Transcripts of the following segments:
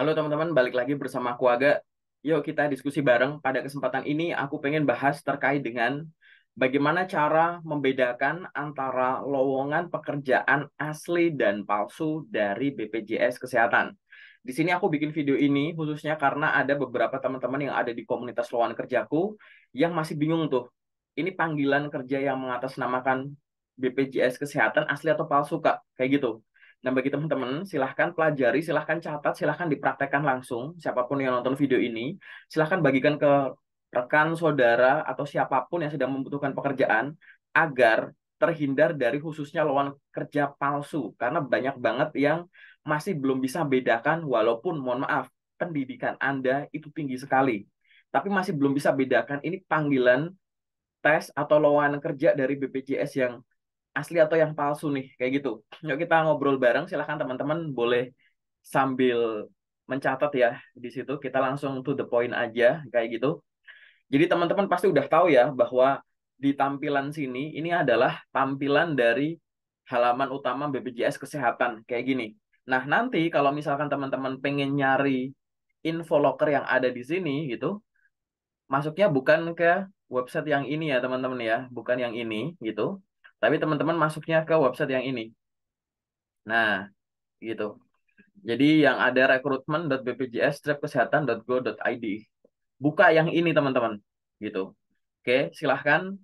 Halo teman-teman, balik lagi bersama aku Aga. Yuk kita diskusi bareng. Pada kesempatan ini aku pengen bahas terkait dengan bagaimana cara membedakan antara lowongan pekerjaan asli dan palsu dari BPJS Kesehatan. Di sini aku bikin video ini khususnya karena ada beberapa teman-teman yang ada di komunitas lowongan kerjaku yang masih bingung tuh. Ini panggilan kerja yang mengatasnamakan BPJS Kesehatan asli atau palsu, Kak? Kayak gitu. Nah, bagi teman-teman, silahkan pelajari, silahkan catat, silahkan dipraktekkan langsung. Siapapun yang nonton video ini, silahkan bagikan ke rekan, saudara, atau siapapun yang sedang membutuhkan pekerjaan, agar terhindar dari khususnya lowongan kerja palsu. Karena banyak banget yang masih belum bisa bedakan, walaupun, mohon maaf, pendidikan Anda itu tinggi sekali. Tapi masih belum bisa bedakan ini panggilan tes atau lowongan kerja dari BPJS yang asli atau yang palsu nih, kayak gitu. Yuk kita ngobrol bareng, silahkan teman-teman boleh sambil mencatat ya di situ. Kita langsung to the point aja, kayak gitu. Jadi teman-teman pasti udah tahu ya bahwa di tampilan sini ini adalah tampilan dari halaman utama BPJS Kesehatan, kayak gini. Nah, nanti kalau misalkan teman-teman pengen nyari info loker yang ada di sini gitu, masuknya bukan ke website yang ini ya teman-teman ya, bukan yang ini gitu. Tapi teman-teman masuknya ke website yang ini. Nah, gitu. Jadi yang ada rekrutmen.bpjs-kesehatan.go.id. Buka yang ini teman-teman. Gitu. Oke, silahkan.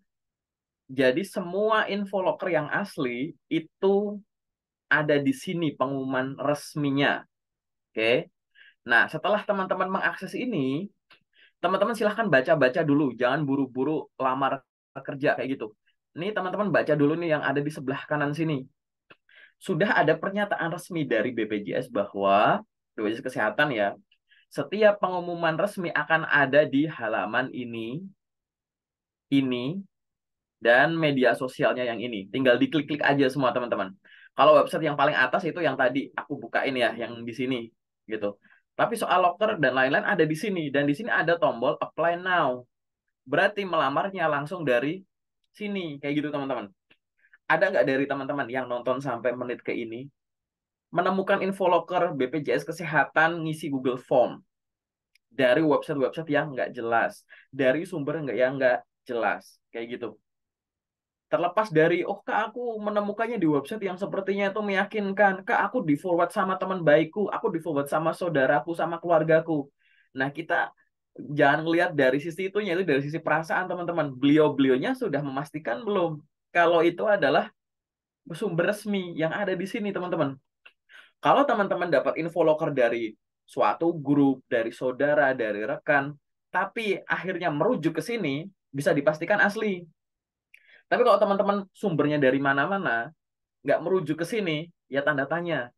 Jadi semua info loker yang asli itu ada di sini pengumuman resminya. Oke. Nah, setelah teman-teman mengakses ini, teman-teman silahkan baca-baca dulu. Jangan buru-buru lamar kerja kayak gitu. Ini teman-teman baca dulu nih yang ada di sebelah kanan sini. Sudah ada pernyataan resmi dari BPJS bahwa BPJS Kesehatan ya, setiap pengumuman resmi akan ada di halaman ini, dan media sosialnya yang ini. Tinggal diklik-klik aja semua teman-teman. Kalau website yang paling atas itu yang tadi aku bukain ya, yang di sini gitu. Tapi soal locker dan lain-lain ada di sini, dan di sini ada tombol apply now. Berarti melamarnya langsung dari sini, kayak gitu teman-teman. Ada nggak dari teman-teman yang nonton sampai menit ke ini menemukan info loker BPJS Kesehatan ngisi Google Form dari website-website yang nggak jelas, dari sumber yang nggak jelas, kayak gitu. Terlepas dari, oh kak aku menemukannya di website yang sepertinya itu meyakinkan, kak aku di forward sama teman baikku, aku di forward sama saudaraku, sama keluargaku. Nah kita jangan ngelihat dari sisi itunya, itu dari sisi perasaan teman-teman. Beliau-beliaunya sudah memastikan belum kalau itu adalah sumber resmi yang ada di sini teman-teman. Kalau teman-teman dapat info loker dari suatu grup, dari saudara, dari rekan, tapi akhirnya merujuk ke sini, bisa dipastikan asli. Tapi kalau teman-teman sumbernya dari mana-mana, nggak merujuk ke sini, ya tanda tanya.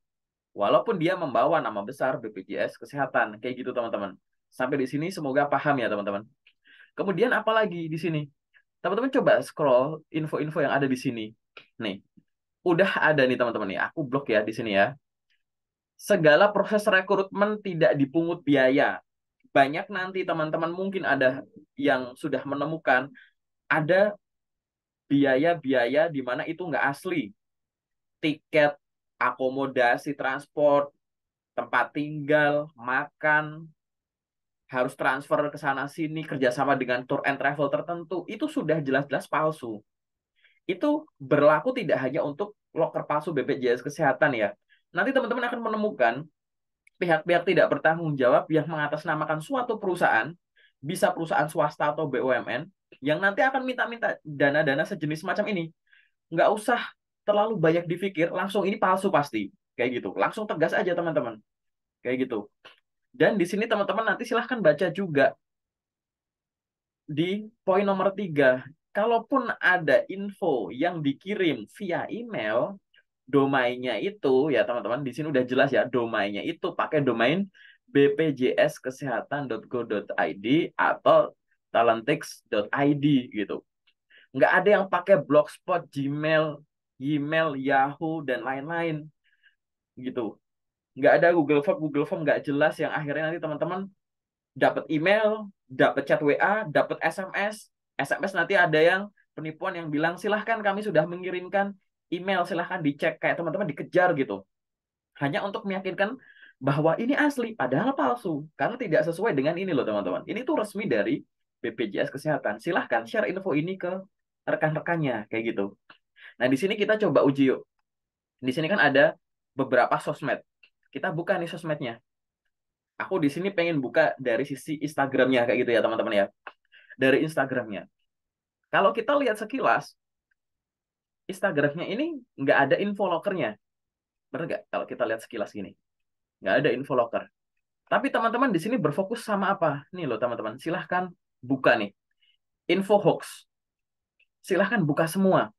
Walaupun dia membawa nama besar BPJS Kesehatan, kayak gitu teman-teman. Sampai di sini semoga paham ya teman-teman. Kemudian apa lagi di sini? Teman-teman coba scroll info-info yang ada di sini. Nih, udah ada nih teman-teman ya. Aku blok ya di sini ya. Segala proses rekrutmen tidak dipungut biaya. Banyak nanti teman-teman mungkin ada yang sudah menemukan ada biaya-biaya di mana itu nggak asli. Tiket, akomodasi, transport, tempat tinggal, makan, harus transfer ke sana sini, kerjasama dengan tour and travel tertentu, itu sudah jelas-jelas palsu. Itu berlaku tidak hanya untuk loker palsu BPJS Kesehatan ya. Nanti teman-teman akan menemukan pihak-pihak tidak bertanggung jawab yang mengatasnamakan suatu perusahaan, bisa perusahaan swasta atau BUMN, yang nanti akan minta-minta dana-dana sejenis macam ini. Nggak usah terlalu banyak dipikir, langsung ini palsu pasti. Kayak gitu. Langsung tegas aja teman-teman. Kayak gitu. Dan di sini teman-teman nanti silahkan baca juga di poin nomor 3. Kalaupun ada info yang dikirim via email, domainnya itu ya teman-teman di sini udah jelas ya, domainnya itu pakai domain bpjskesehatan.go.id atau talentix.id gitu. Nggak ada yang pakai blogspot, Gmail, email, Yahoo dan lain-lain gitu. Nggak ada Google Form nggak jelas yang akhirnya nanti teman-teman dapat email, dapat chat WA, dapat SMS. SMS nanti ada yang penipuan yang bilang silahkan kami sudah mengirimkan email, silahkan dicek, kayak teman-teman dikejar gitu. Hanya untuk meyakinkan bahwa ini asli, padahal palsu. Karena tidak sesuai dengan ini loh teman-teman. Ini tuh resmi dari BPJS Kesehatan. Silahkan share info ini ke rekan-rekannya, kayak gitu. Nah, di sini kita coba uji yuk. Di sini kan ada beberapa sosmed. Kita buka nih sosmednya. Aku di sini pengen buka dari sisi Instagramnya, kayak gitu ya teman-teman ya. Dari Instagramnya. Kalau kita lihat sekilas, Instagramnya ini nggak ada info lokernya. Bener nggak? Kalau kita lihat sekilas gini. Nggak ada info loker. Tapi teman-teman di sini berfokus sama apa? Nih loh teman-teman, silahkan buka nih. Info hoax. Silahkan buka semua.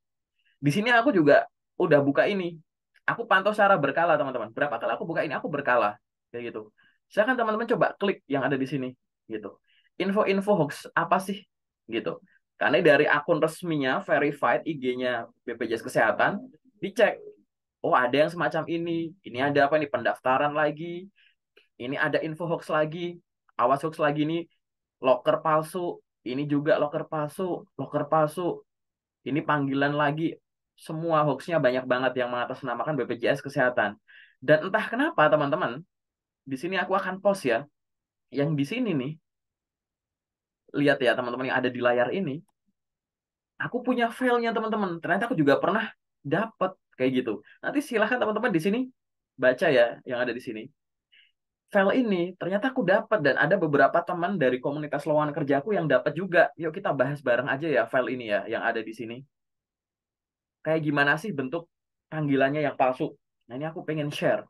Di sini aku juga udah buka ini. Aku pantau secara berkala teman-teman. Berapa kali aku buka ini? Aku berkala. Kayak gitu. Silahkan teman-teman coba klik yang ada di sini. Gitu. Info-info hoax apa sih? Gitu. Karena dari akun resminya, verified IG-nya BPJS Kesehatan, dicek. Oh ada yang semacam ini. Ini ada apa nih? Pendaftaran lagi. Ini ada info hoax lagi. Awas hoax lagi nih. Loker palsu. Ini juga loker palsu. Loker palsu. Ini panggilan lagi. Semua hoaxnya banyak banget yang mengatasnamakan BPJS Kesehatan. Dan entah kenapa teman-teman, di sini aku akan post ya. Yang di sini nih, lihat ya teman-teman yang ada di layar ini. Aku punya filenya teman-teman. Ternyata aku juga pernah dapat kayak gitu. Nanti silahkan teman-teman di sini baca ya yang ada di sini. File ini ternyata aku dapat dan ada beberapa teman dari komunitas lowongan kerjaku yang dapat juga. Yuk kita bahas bareng aja ya file ini ya yang ada di sini. Kayak gimana sih bentuk panggilannya yang palsu? Nah ini aku pengen share.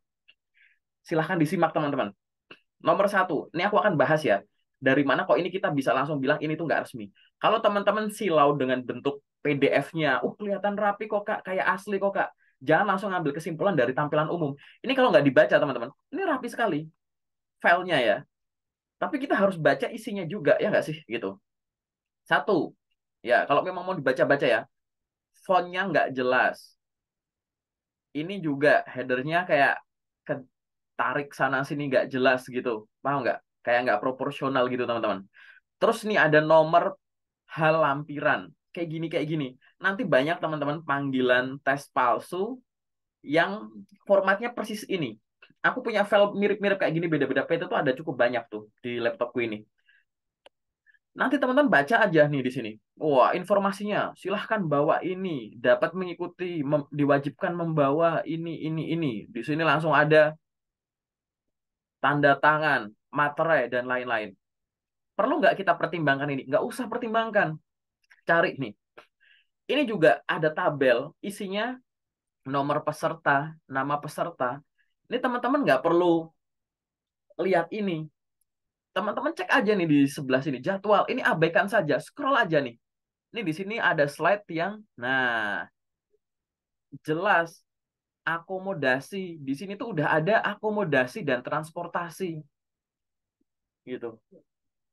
Silahkan disimak teman-teman. Nomor satu, ini aku akan bahas ya. Dari mana kok ini kita bisa langsung bilang ini tuh nggak resmi. Kalau teman-teman silau dengan bentuk PDF-nya, kelihatan rapi kok kak, kayak asli kok kak. Jangan langsung ngambil kesimpulan dari tampilan umum. Ini kalau nggak dibaca teman-teman, ini rapi sekali filenya ya. Tapi kita harus baca isinya juga ya nggak sih gitu. Satu, ya kalau memang mau dibaca-baca ya, fontnya nggak jelas. Ini juga headernya kayak ketarik sana sini nggak jelas gitu, paham nggak? Kayak nggak proporsional gitu teman-teman. Terus nih ada nomor hal lampiran kayak gini. Nanti banyak teman-teman panggilan tes palsu yang formatnya persis ini. Aku punya file mirip-mirip kayak gini beda-beda PT tuh ada cukup banyak tuh di laptopku ini. Nanti teman-teman baca aja nih di sini. Wah, informasinya silahkan bawa ini, dapat mengikuti, diwajibkan membawa ini. Di sini langsung ada tanda tangan, materai, dan lain-lain. Perlu nggak kita pertimbangkan ini? Nggak usah pertimbangkan. Cari nih. Ini juga ada tabel, isinya nomor peserta, nama peserta. Ini teman-teman nggak perlu lihat ini. Teman-teman cek aja nih di sebelah sini, jadwal. Ini abaikan saja, scroll aja nih. Ini di sini ada slide yang, nah, jelas akomodasi. Di sini tuh udah ada akomodasi dan transportasi gitu.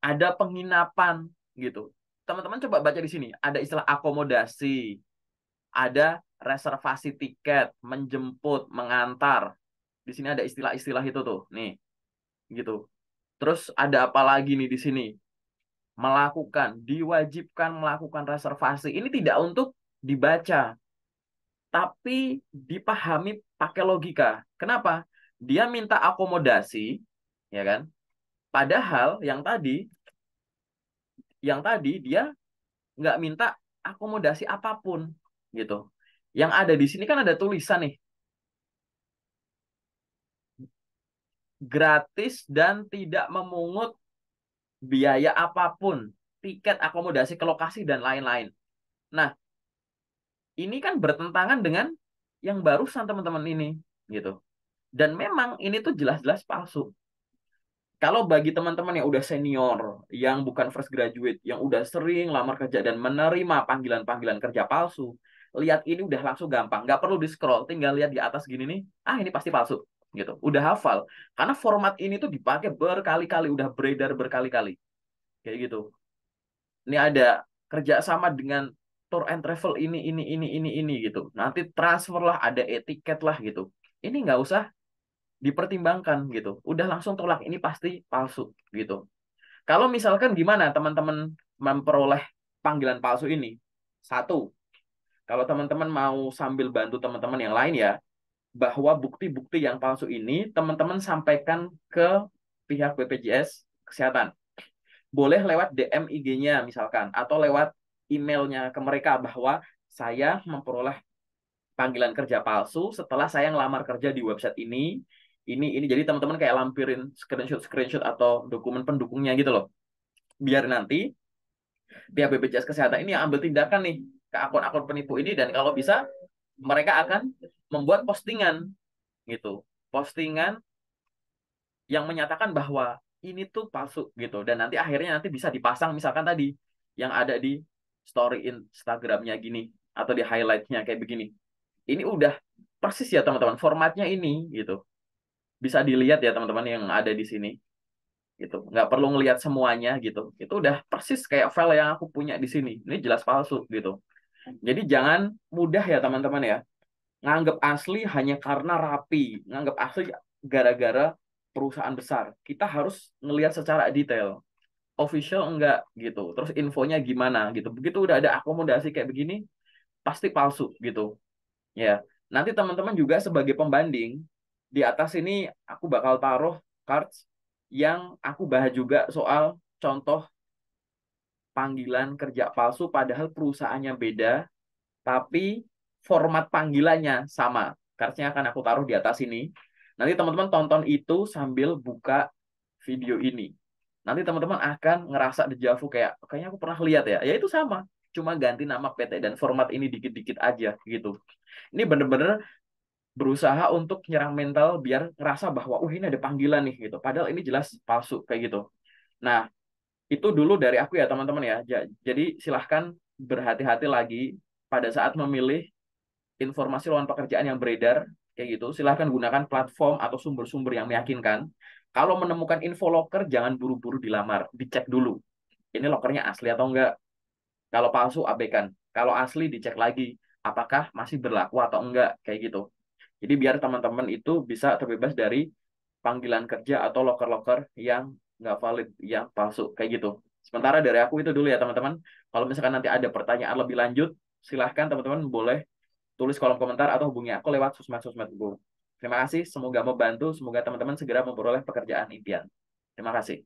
Ada penginapan gitu. Teman-teman coba baca di sini, ada istilah akomodasi, ada reservasi tiket, menjemput, mengantar. Di sini ada istilah-istilah itu tuh, nih, gitu. Terus ada apa lagi nih di sini? Melakukan, diwajibkan melakukan reservasi. Ini tidak untuk dibaca, tapi dipahami pakai logika. Kenapa? Dia minta akomodasi, ya kan? Padahal yang tadi dia nggak minta akomodasi apapun, gitu. Yang ada di sini kan ada tulisan nih, gratis dan tidak memungut biaya apapun, tiket akomodasi ke lokasi dan lain-lain. Nah, ini kan bertentangan dengan yang barusan teman-teman ini, gitu. Dan memang ini tuh jelas-jelas palsu. Kalau bagi teman-teman yang udah senior, yang bukan fresh graduate, yang udah sering lamar kerja dan menerima panggilan-panggilan kerja palsu, lihat ini udah langsung gampang, nggak perlu di-scroll, tinggal lihat di atas gini nih, ini pasti palsu, gitu. Udah hafal, karena format ini tuh dipakai berkali-kali, udah beredar berkali-kali, kayak gitu. Ini ada kerjasama dengan tour and travel ini gitu. Nanti transfer lah, ada etiket lah gitu. Ini nggak usah dipertimbangkan gitu. Udah langsung tolak, ini pasti palsu gitu. Kalau misalkan gimana teman-teman memperoleh panggilan palsu ini? Satu, kalau teman-teman mau sambil bantu teman-teman yang lain ya, bahwa bukti-bukti yang palsu ini teman-teman sampaikan ke pihak BPJS Kesehatan. Boleh lewat DM IG-nya misalkan, atau lewat emailnya ke mereka bahwa saya memperoleh panggilan kerja palsu setelah saya ngelamar kerja di website ini. Jadi teman-teman kayak lampirin screenshot atau dokumen pendukungnya gitu loh. Biar nanti pihak BPJS Kesehatan ini yang ambil tindakan nih ke akun-akun penipu ini, dan kalau bisa mereka akan membuat postingan gitu. Postingan yang menyatakan bahwa ini tuh palsu gitu, dan nanti akhirnya nanti bisa dipasang misalkan tadi yang ada di story Instagramnya gini, atau di highlightnya kayak begini. Ini udah persis ya teman-teman, formatnya ini gitu. Bisa dilihat ya teman-teman yang ada di sini gitu. Nggak perlu ngelihat semuanya gitu. Itu udah persis kayak file yang aku punya di sini. Ini jelas palsu gitu. Jadi jangan mudah ya teman-teman ya, nganggap asli hanya karena rapi, nganggap asli gara-gara perusahaan besar. Kita harus ngelihat secara detail. Official enggak gitu. Terus infonya gimana gitu. Begitu udah ada akomodasi kayak begini, pasti palsu gitu. Ya, nanti teman-teman juga sebagai pembanding, di atas ini aku bakal taruh cards yang aku bahas juga soal contoh panggilan kerja palsu padahal perusahaannya beda, tapi format panggilannya sama. Cardsnya akan aku taruh di atas ini. Nanti teman-teman tonton itu sambil buka video ini. Nanti teman-teman akan ngerasa dejavu kayak, kayaknya aku pernah lihat ya. Ya itu sama, cuma ganti nama PT dan format ini dikit-dikit aja gitu. Ini bener-bener berusaha untuk nyerang mental biar ngerasa bahwa ini ada panggilan nih gitu. Padahal ini jelas palsu kayak gitu. Nah, itu dulu dari aku ya teman-teman ya. Jadi silahkan berhati-hati lagi pada saat memilih informasi lowongan pekerjaan yang beredar kayak gitu. Silahkan gunakan platform atau sumber-sumber yang meyakinkan. Kalau menemukan info loker, jangan buru-buru dilamar, dicek dulu. Ini lokernya asli atau enggak. Kalau palsu, abaikan. Kalau asli, dicek lagi. Apakah masih berlaku atau enggak, kayak gitu. Jadi biar teman-teman itu bisa terbebas dari panggilan kerja atau loker-loker yang nggak valid, yang palsu, kayak gitu. Sementara dari aku itu dulu ya teman-teman. Kalau misalkan nanti ada pertanyaan lebih lanjut, silahkan teman-teman boleh tulis kolom komentar atau hubungi aku lewat sosmed-sosmedku. Terima kasih, semoga membantu, semoga teman-teman segera memperoleh pekerjaan impian. Terima kasih.